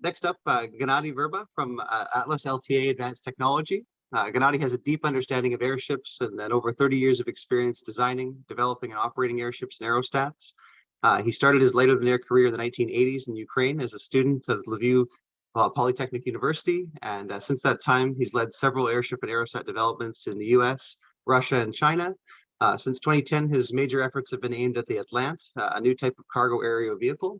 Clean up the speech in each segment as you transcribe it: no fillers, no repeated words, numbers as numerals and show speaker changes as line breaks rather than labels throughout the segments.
Next up, Gennadiy Verba from Atlas LTA Advanced Technology. Gennadiy has a deep understanding of airships and over 30 years of experience designing, developing, and operating airships and aerostats. He started his later-than-air career in the 1980s in Ukraine as a student at Lviv Polytechnic University, and since that time, he's led several airship and aerostat developments in the US, Russia, and China. Since 2010, his major efforts have been aimed at the Atlant, a new type of cargo aerial vehicle.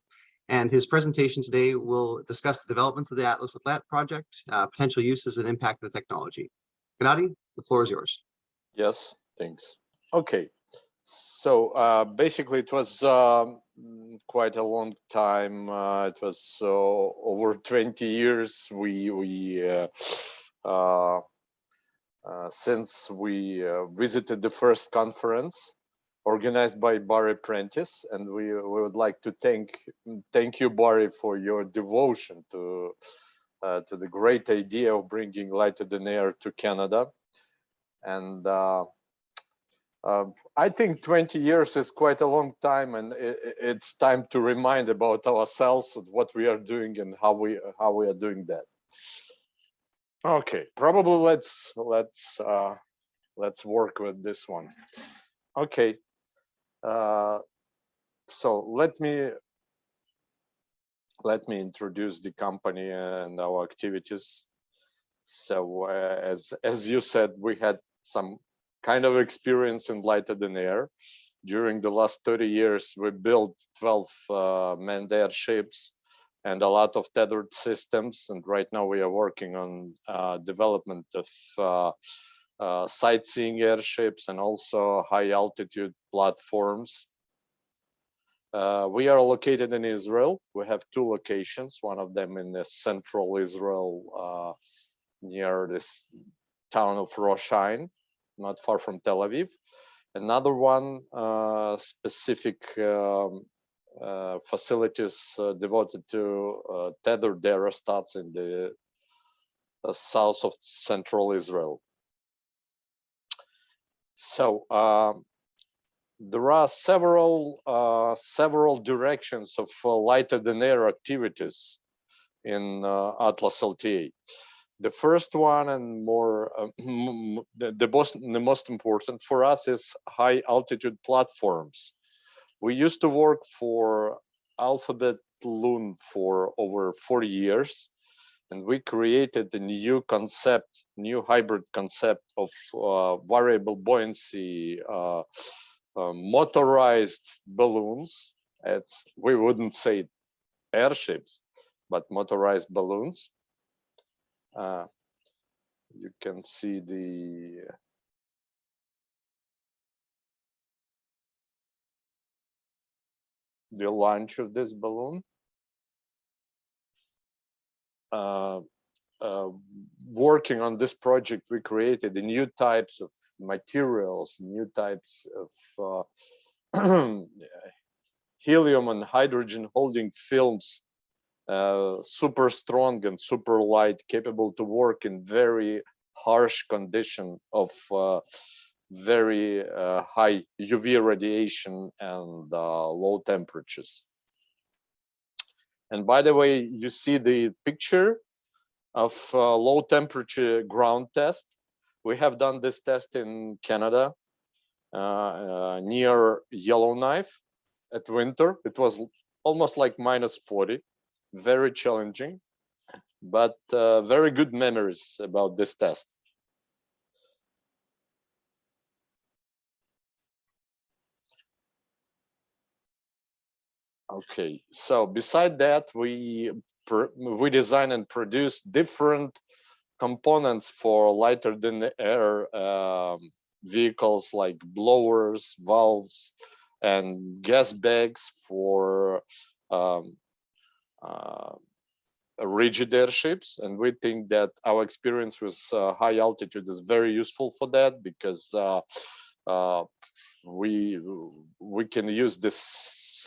And his presentation today will discuss the developments of the Atlas Atlant project, potential uses and impact of the technology. Gennadiy, the floor is yours.
Yes, thanks. Okay, so basically it was quite a long time. It was over 20 years since we visited the first conference organized by Barry Prentice, and we would like to thank you, Barry, for your devotion to the great idea of bringing lighter-than-air to Canada. And I think 20 years is quite a long time, and it's time to remind about ourselves and what we are doing and how we are doing that. Okay, probably let's work with this one. Okay. So let me introduce the company and our activities. So as you said, we had some kind of experience in lighter-than-air. During the last 30 years, we built 12 manned airships and a lot of tethered systems. And right now we are working on development of sightseeing airships and also high altitude platforms. We are located in Israel. We have 2 locations, one of them in the central Israel near this town of Rosh Ain, not far from Tel Aviv. Another one specific facilities devoted to tethered aerostats in the south of central Israel. So there are several directions of lighter-than-air activities in Atlas LTA. The first one and the most important for us is high altitude platforms. We used to work for Alphabet Loon for over 40 years. And we created a new hybrid concept of variable buoyancy motorized balloons. We wouldn't say airships, but motorized balloons. You can see the launch of this balloon. Working on this project, we created the new types of materials, new types of helium and hydrogen holding films, super strong and super light, capable to work in very harsh conditions of very high UV radiation and low temperatures. And by the way, you see the picture of low temperature ground test. We have done this test in Canada near Yellowknife at winter. It was almost like -40, very challenging, but very good memories about this test. Okay, so beside that, we design and produce different components for lighter-than-air vehicles like blowers, valves, and gas bags for rigid airships. And we think that our experience with high altitude is very useful for that, because we can use this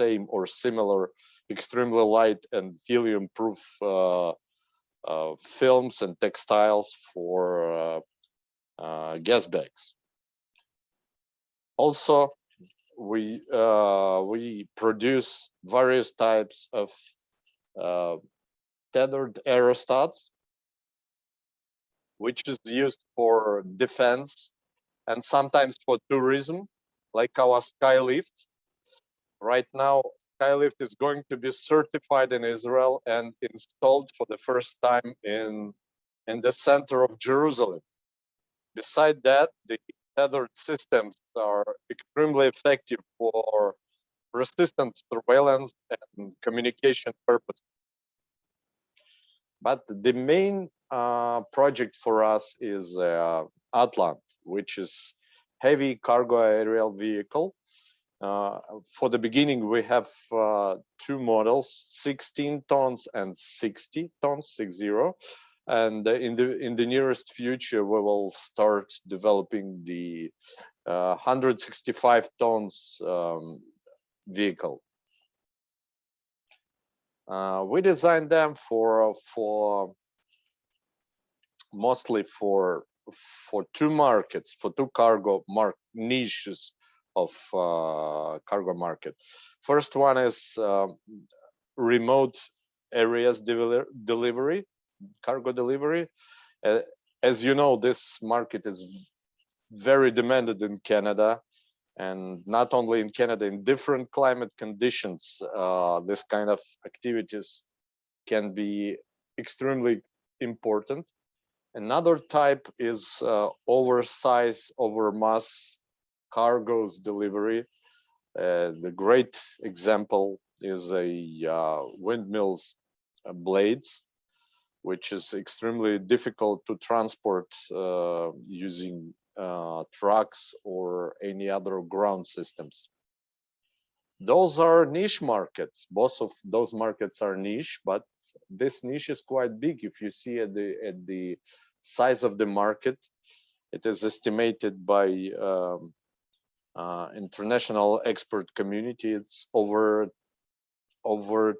same or similar extremely light and helium-proof films and textiles for gas bags. Also, we produce various types of tethered aerostats, which is used for defense and sometimes for tourism, like our Skylift. Right now, Skylift is going to be certified in Israel and installed for the first time in the center of Jerusalem. Besides that, the tethered systems are extremely effective for persistent surveillance and communication purposes. But the main project for us is Atlant, which is heavy cargo aerial vehicle. For the beginning, we have two models, 16 tons and 60 tons, 60. And in the nearest future, we will start developing the 165 tons vehicle. We designed them for mostly for two markets, for two cargo niches of cargo market. First one is remote areas delivery, cargo delivery. As you know, this market is very demanded in Canada, and not only in Canada, in different climate conditions, this kind of activities can be extremely important. Another type is oversize, overmass cargoes delivery. The great example is a windmills blades, which is extremely difficult to transport using trucks or any other ground systems. Those are niche markets. Both of those markets are niche, but this niche is quite big. If you see at the size of the market, it is estimated by international expert community. It's over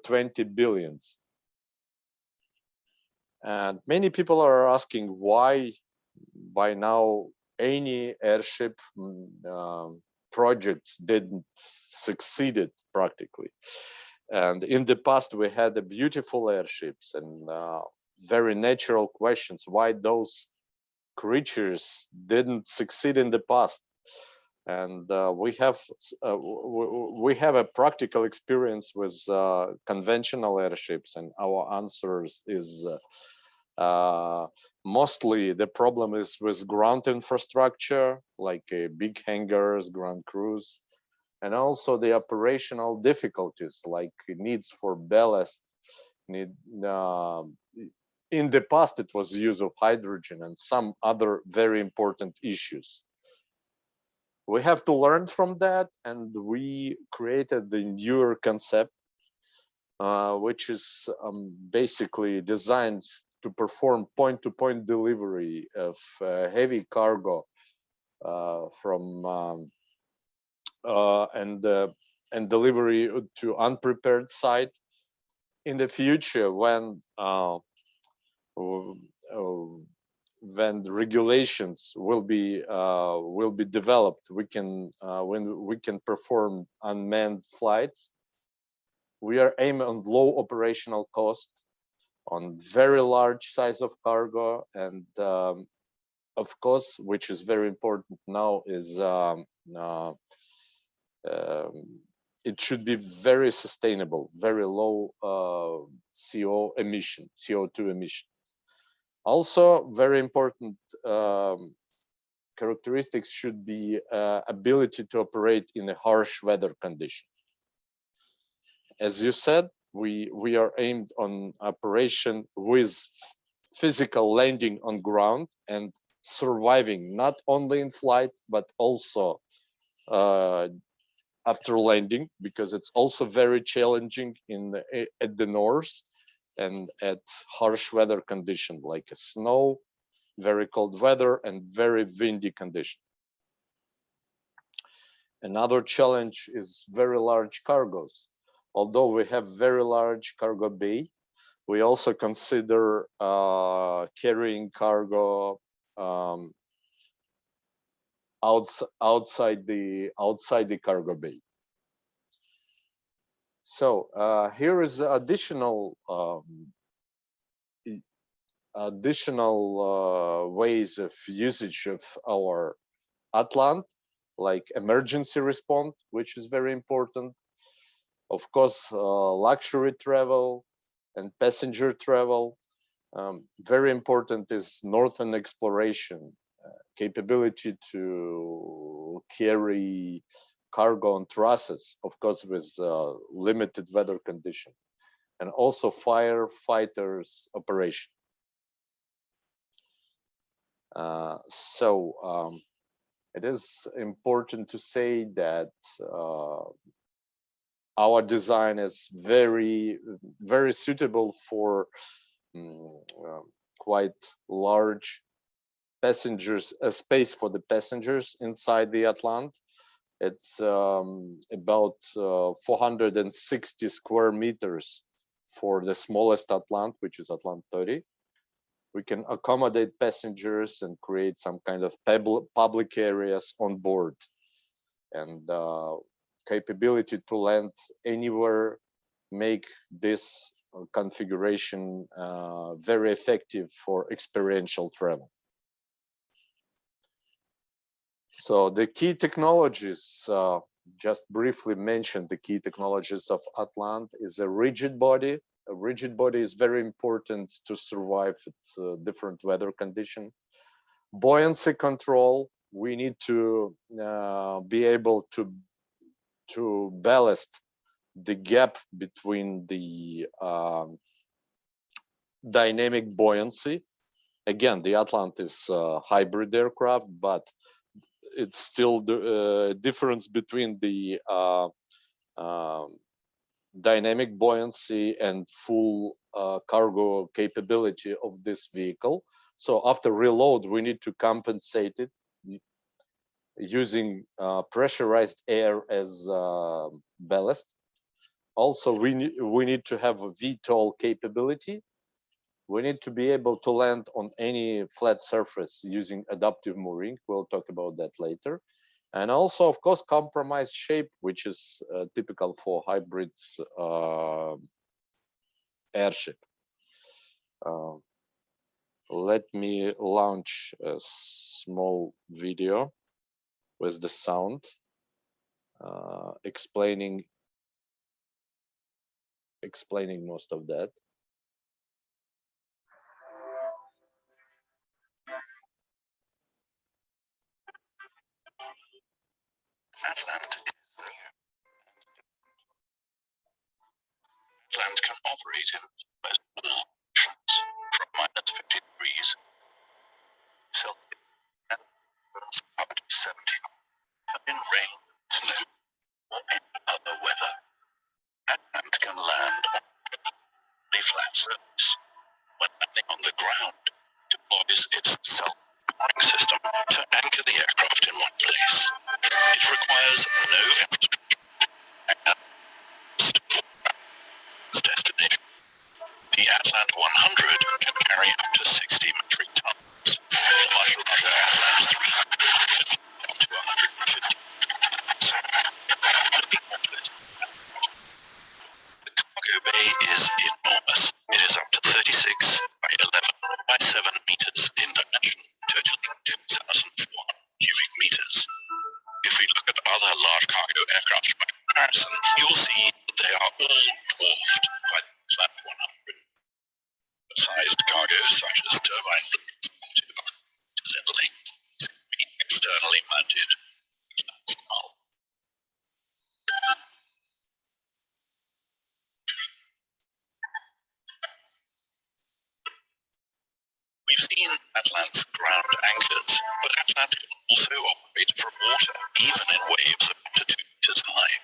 20 billions. And many people are asking why by now any airship projects didn't succeeded practically. And in the past we had the beautiful airships and very natural questions why those creatures didn't succeed in the past. And we have a practical experience with conventional airships, and our answers is mostly the problem is with ground infrastructure, like big hangars, ground crews, and also the operational difficulties, like needs for ballast. In the past, it was use of hydrogen and some other very important issues. We have to learn from that, and we created the newer concept, which is basically designed to perform point-to-point delivery of heavy cargo and delivery to unprepared site. In the future, when the regulations will be developed, when we can perform unmanned flights. We are aiming on low operational cost, on very large size of cargo, and of course, which is very important now, is it should be very sustainable, very low CO2 emission. Also, very important characteristics should be ability to operate in a harsh weather condition. As you said, we are aimed on operation with physical landing on ground and surviving not only in flight but also after landing, because it's also very challenging at the north and at harsh weather condition like snow, very cold weather, and very windy condition. Another challenge is very large cargos. Although we have very large cargo bay, we also consider carrying cargo outside the cargo bay. So here is additional additional ways of usage of our Atlant, like emergency response, which is very important. Of course, luxury travel and passenger travel. Very important is northern exploration, capability to carry cargo on trusses, of course, with limited weather condition, and also firefighters operation. It is important to say that our design is very suitable for quite large passengers, space for the passengers inside the Atlant. It's about 460 square meters for the smallest Atlant, which is Atlant 30. We can accommodate passengers and create some kind of public areas on board, and capability to land anywhere make this configuration very effective for experiential travel. So the key technologies, just briefly mentioned, the key technologies of Atlant is a rigid body. A rigid body is very important to survive at different weather conditions. Buoyancy control, we need to be able to ballast the gap between the dynamic buoyancy. Again, the Atlant is a hybrid aircraft, but it's still the difference between the dynamic buoyancy and full cargo capability of this vehicle. So after reload, we need to compensate it using pressurized air as ballast. Also, we need to have a VTOL capability. We need to be able to land on any flat surface using adaptive mooring. We'll talk about that later. And also, of course, compromised shape, which is typical for hybrid airship. Let me launch a small video with the sound explaining most of that.
Atlant can operate in most all conditions, from -50 degrees Celsius and up to 70 in rain, snow, or any other weather. Atlant can land on a flat surface. When landing on the ground, deploys its self-mooring system to anchor the aircraft in one place. It requires no infrastructure and destination. The Atlant 100 can carry up to 60 metric tons. The much larger Atlant 300 can up to 150 tons. The cargo bay is enormous. It is up to 36 by 11 by 7 meters in dimension, totaling 2,400 cubic meters. If we look at other large cargo aircraft by comparison, you will see that they are all dwarfed by the Atlant 100. Sized cargo such as turbine blades externally mounted. We've seen Atlant's ground anchors, but Atlant can also operate from water, even in waves of up to 2 meters high.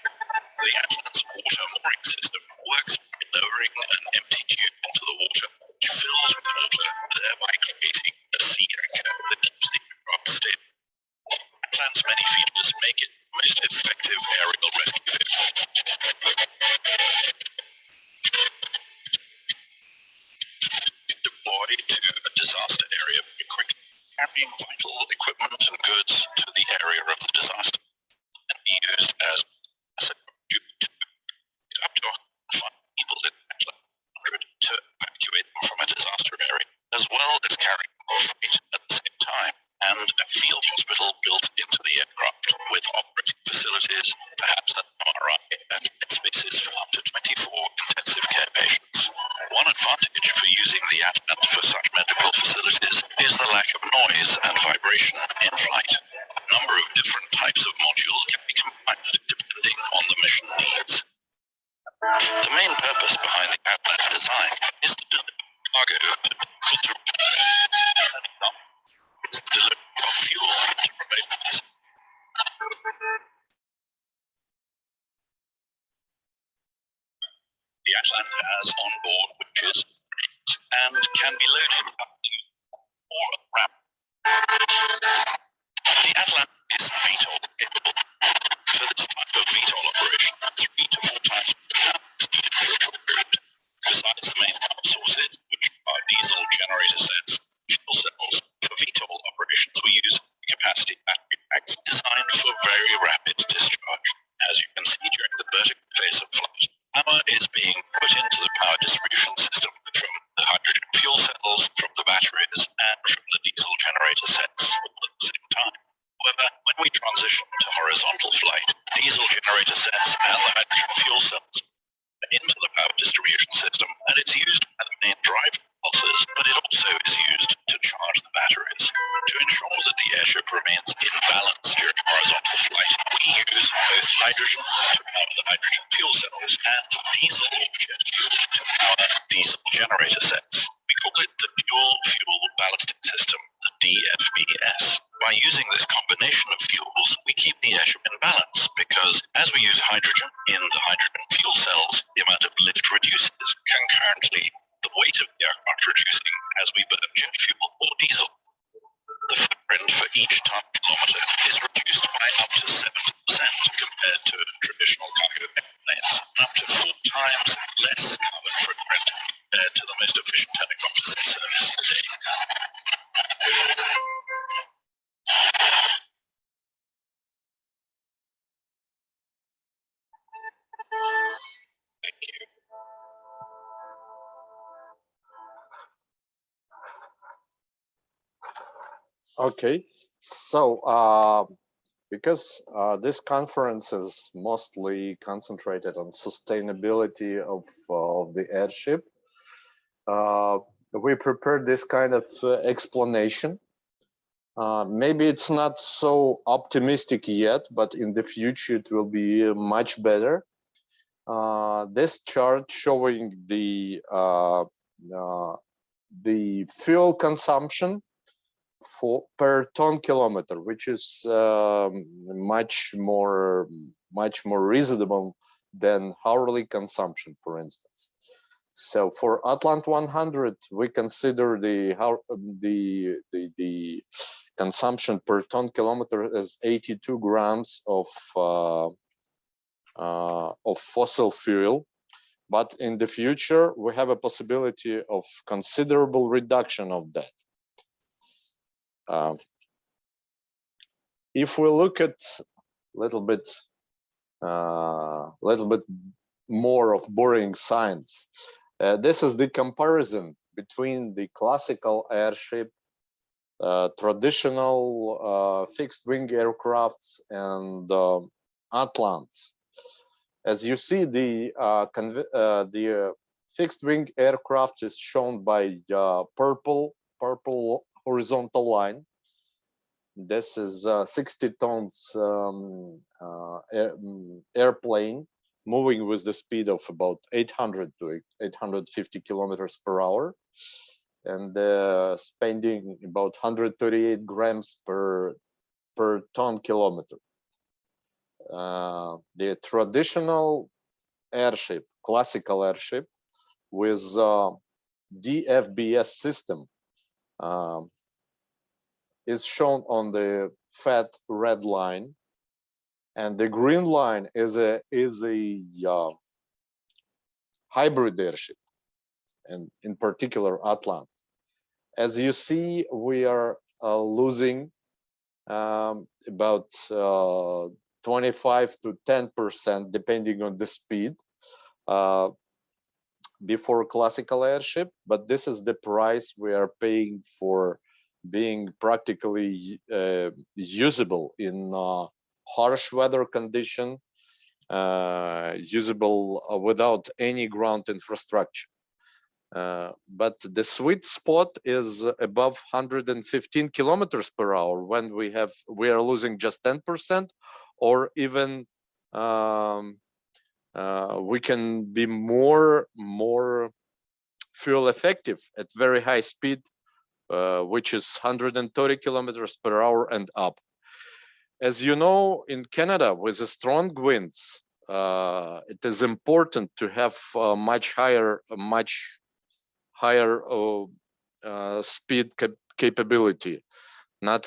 The Atlant's water mooring system works by lowering an empty tube into the water, which fills with water, thereby creating a sea anchor that keeps the aircraft stable. Atlant's many features make it the most effective aerial rescue vehicle. Deployed to a disaster area very quickly, carrying vital equipment and goods to the area of the disaster, and be used as a up to 5 people in Atlant 100 to evacuate them from a disaster area. as well as carrying freight at the same time, and a field hospital built into the aircraft with operating facilities, perhaps an MRI, and bed spaces for up to 24 intensive care patients. One advantage for using the Atlant for such medical facilities is the lack of noise and vibration in flight. A number of different types of modules can be combined depending on the mission needs. The main purpose behind the Atlant design is to deliver cargo to is the delivery of fuel to remote places. The Atlant has on-board winches and can be loaded up to or around. The Atlant is VTOL capable. For this type of VTOL operation, 3 to 4 times per hour is needed for a short period. Besides the main power sources, which are diesel generator sets, fuel cells, for VTOL operations we use capacity battery packs designed for very rapid discharge. As you can see during the vertical phase of flight, power is being put into the power distribution system from the hydrogen fuel cells, from the batteries, and from the diesel generator sets all at the same time. However, when we transition to horizontal flight, diesel generator sets and the hydrogen fuel cells into the power distribution system, and it's used by the main drive pulses, but it also is used to charge the batteries. To ensure that the airship remains in balance during horizontal flight, we use both hydrogen to power the hydrogen fuel cells and diesel or jet fuel to power diesel generator sets. We call it the dual fuel ballasting system, the DFBS. By using this combination of fuels, we keep the airship in balance because as we use hydrogen in the hydrogen fuel cells, the amount of lift reduces. Concurrently, the weight of the aircraft reducing as we burn jet fuel or diesel. The footprint for each ton kilometer is reduced by up to 70% compared to traditional cargo airplanes, and up to 4 times less carbon footprint compared to the most efficient helicopters in service today. Thank you.
Okay, so because this conference is mostly concentrated on sustainability of the airship, we prepared this kind of explanation. Maybe it's not so optimistic yet, but in the future it will be much better. This chart showing the fuel consumption per ton kilometer, which is much more reasonable than hourly consumption, for instance. So for Atlant 100, we consider the consumption per ton kilometer as 82 grams of fossil fuel. But in the future, we have a possibility of considerable reduction of that. If we look at little bit more of boring science, this is the comparison between the classical airship, traditional fixed wing aircrafts, and Atlants. As you see, the fixed wing aircraft is shown by purple horizontal line. This is 60 tons airplane moving with the speed of about 800 to 850 kilometers per hour, and spending about 138 grams per ton kilometer. The traditional airship, classical airship with DFBS system is shown on the fat red line, and the green line is a hybrid airship, and in particular Atlant. As you see, we are losing about 25 to 10% depending on the speed. before classical airship, but this is the price we are paying for being practically usable in harsh weather condition, usable without any ground infrastructure. But the sweet spot is above 115 kilometers per hour when we are losing just 10%, or even we can be more fuel effective at very high speed, which is 130 kilometers per hour and up. As you know, in Canada, with the strong winds, it is important to have much higher speed capability, not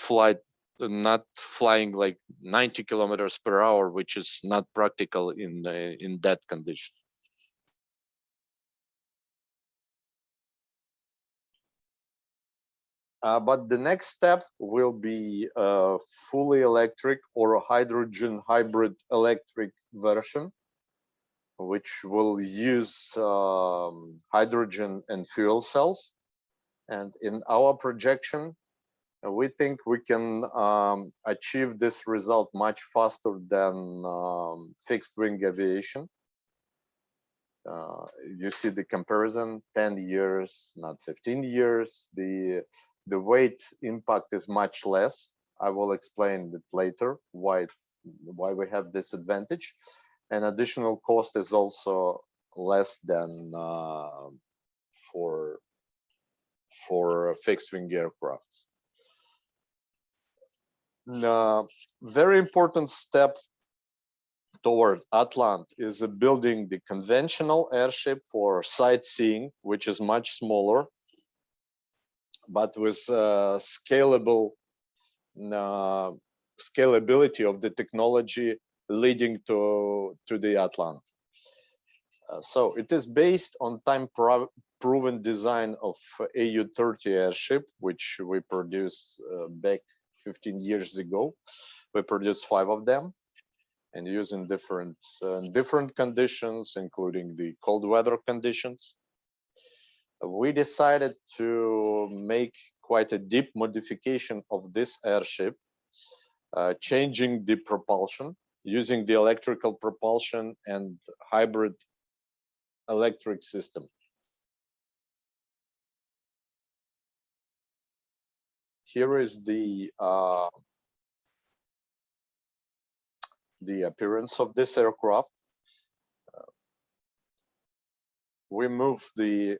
flying like 90 kilometers per hour, which is not practical in that condition. But the next step will be a fully electric or a hydrogen hybrid electric version, which will use hydrogen and fuel cells. And in our projection, we think we can achieve this result much faster than fixed wing aviation. You see the comparison, 10 years, not 15 years. The weight impact is much less. I will explain it later why we have this advantage. And additional cost is also less than for fixed wing aircrafts. Very important step toward Atlant is building the conventional airship for sightseeing, which is much smaller, but with scalability of the technology leading to the Atlant. So it is based on time-proven design of AU-30 airship, which we produced back 15 years ago. We produced 5 of them and using different conditions, including the cold weather conditions. We decided to make quite a deep modification of this airship, changing the propulsion, using the electrical propulsion and hybrid electric system. Here is the appearance of this aircraft. We moved the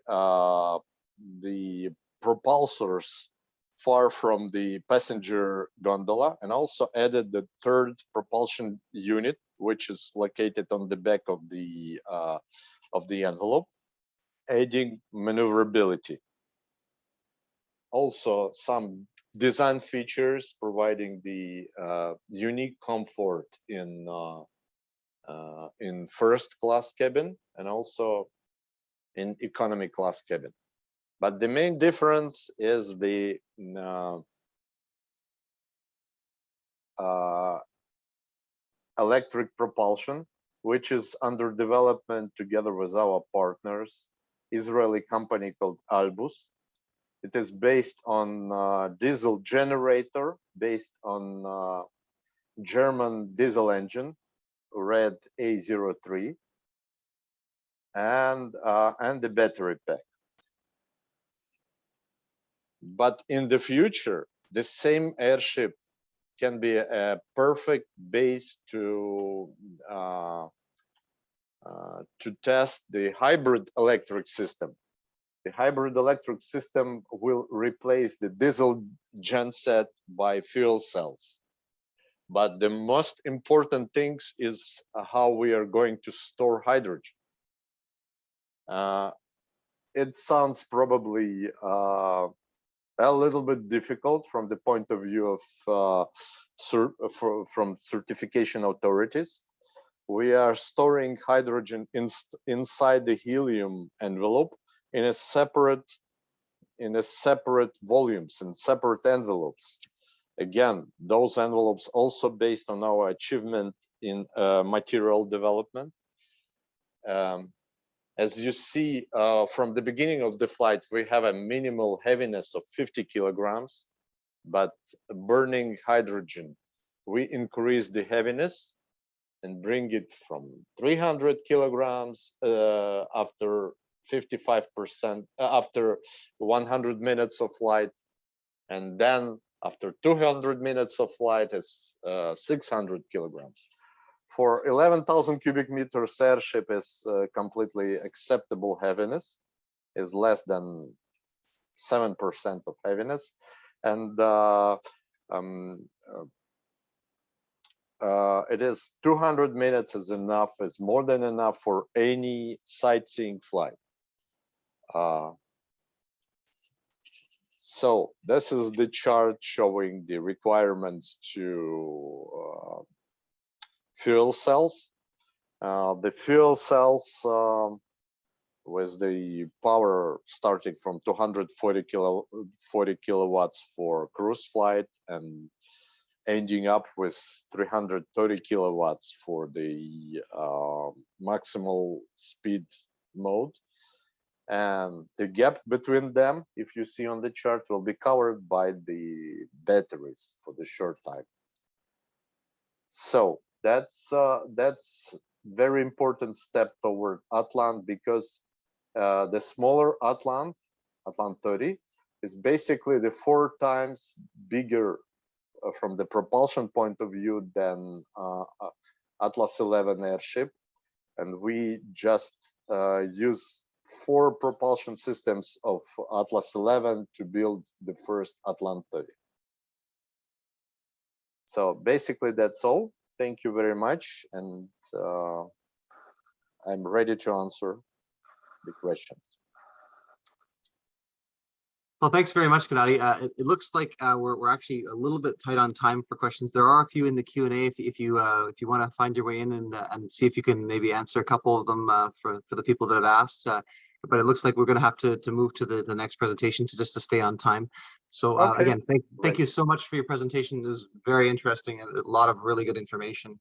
propulsors far from the passenger gondola and also added the third propulsion unit, which is located on the back of the envelope, adding maneuverability. Also, some design features providing the unique comfort in first class cabin and also in economy class cabin. But the main difference is the electric propulsion, which is under development together with our partners, Israeli company called Albus. It is based on diesel generator, based on German diesel engine, red A03, and the battery pack. But in the future, the same airship can be a perfect base to test the hybrid electric system. The hybrid electric system will replace the diesel genset by fuel cells. But the most important things is how we are going to store hydrogen. It sounds probably a little bit difficult from the point of view of from certification authorities. We are storing hydrogen inside the helium envelope in a separate volumes and separate envelopes. Again, those envelopes also based on our achievement in material development. As you see from the beginning of the flight, we have a minimal heaviness of 50 kilograms, but burning hydrogen, we increase the heaviness and bring it from 300 kilograms after 55%, after 100 minutes of flight. And then after 200 minutes of flight is 600 kilograms. For 11,000 cubic meters airship is completely acceptable heaviness, is less than 7% of heaviness. And it is 200 minutes is enough, is more than enough for any sightseeing flight. So this is the chart showing the requirements to fuel cells. The fuel cells with the power starting from 240 kilowatts for cruise flight and ending up with 330 kilowatts for the maximal speed mode. And the gap between them, if you see on the chart, will be covered by the batteries for the short time. So that's very important step toward Atlant, because the smaller Atlant 30, is basically the 4 times bigger from the propulsion point of view than Atlas 11 airship, and we just use 4 propulsion systems of Atlas 11 to build the first Atlant 30. So basically that's all. Thank you very much, and I'm ready to answer the questions.
Well, thanks very much, Gennadiy. It looks like we're actually a little bit tight on time for questions. There are a few in the Q&A if you want to find your way in and see if you can maybe answer a couple of them for the people that have asked. But it looks like we're going to have to move to the next presentation just to stay on time. So
Okay.
again, thank you so much for your presentation. It was very interesting and a lot of really good information.